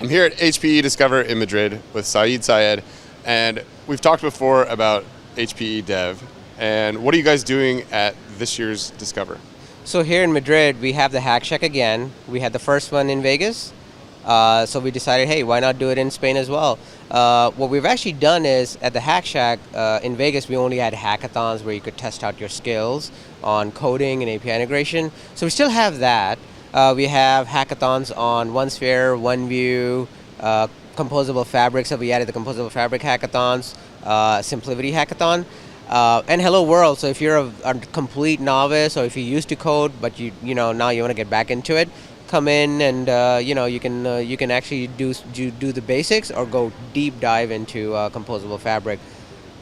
I'm here at HPE Discover in Madrid with Syed, and we've talked before about HPE Dev. And what are you guys doing at this year's Discover? So here in Madrid, we have the Hack Shack again. We had the first one in Vegas. So we decided, hey, why not do it in Spain as well? What we've actually done is, at the Hack Shack in Vegas, we only had hackathons where you could test out your skills on coding and API integration. So we still have that. We have hackathons on OneSphere, OneView, composable fabrics. So we added the composable fabric hackathons, SimpliVity hackathon, and Hello World. So if you're a complete novice, or if you used to code but now you want to get back into it, come in and you can actually do the basics or go deep dive into composable fabric.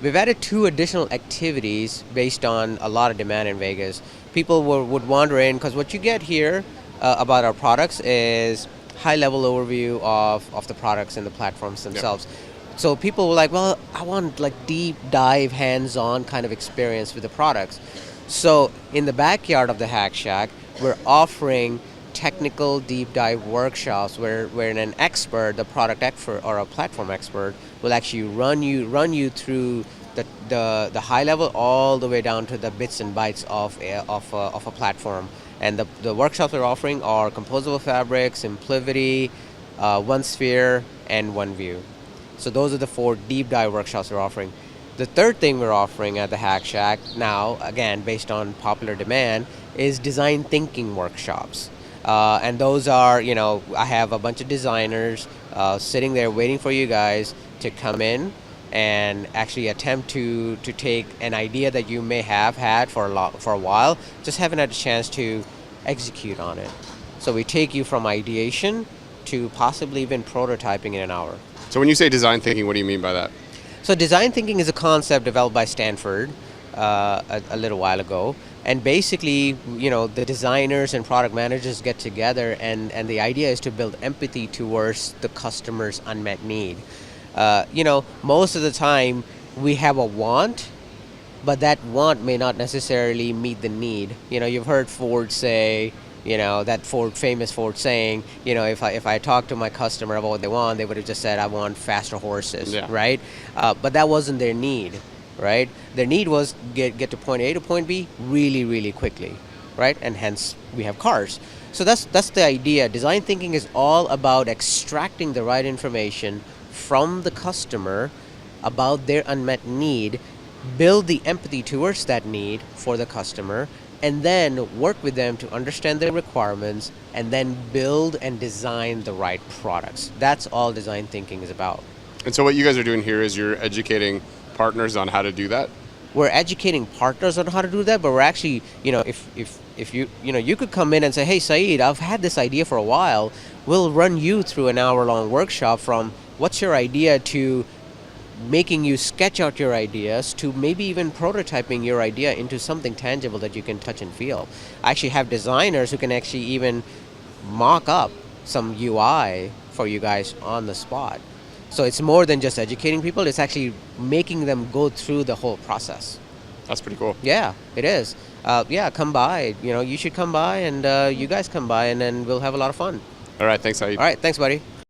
We've added 2 additional activities based on a lot of demand in Vegas. People would wander in because what you get here about our products is high-level overview of the products and the platforms themselves. Yep. So people were like, well, I want like deep dive, hands-on kind of experience with the products. So in the backyard of the Hack Shack, we're offering technical deep dive workshops where an expert, the product expert or a platform expert, will actually run you through the high level all the way down to the bits and bytes of a platform. And the workshops we're offering are composable fabric, SimpliVity, OneSphere, and OneView. So those are the 4 deep dive workshops we're offering. The third thing we're offering at the Hack Shack now, again based on popular demand, is design thinking workshops. And those are, I have a bunch of designers sitting there waiting for you guys to come in and actually attempt to take an idea that you may have had for a while, just haven't had a chance to execute on it. So we take you from ideation to possibly even prototyping in an hour. So when you say design thinking, what do you mean by that? So design thinking is a concept developed by Stanford a little while ago. And basically, the designers and product managers get together, and the idea is to build empathy towards the customer's unmet need. Most of the time we have a want, but that want may not necessarily meet the need. You've heard Ford say, that famous Ford saying, if I talk to my customer about what they want, they would have just said, I want faster horses, right? But that wasn't their need. Right? Their need was get to point A to point B really, really quickly, right? And hence we have cars. So that's the idea. Design thinking is all about extracting the right information from the customer about their unmet need, build the empathy towards that need for the customer, and then work with them to understand their requirements and then build and design the right products. That's all design thinking is about. And so what you guys are doing here is you're educating partners on how to do that? We're educating partners on how to do that, but we're actually, if you could come in and say, hey, Syed, I've had this idea for a while. We'll run you through an hour-long workshop from what's your idea to making you sketch out your ideas to maybe even prototyping your idea into something tangible that you can touch and feel. I actually have designers who can actually even mock up some UI for you guys on the spot. So it's more than just educating people, it's actually making them go through the whole process. That's pretty cool. Yeah, it is. Come by. You should come by, and you guys come by, and then we'll have a lot of fun. All right, thanks, Syed. All right, thanks, buddy.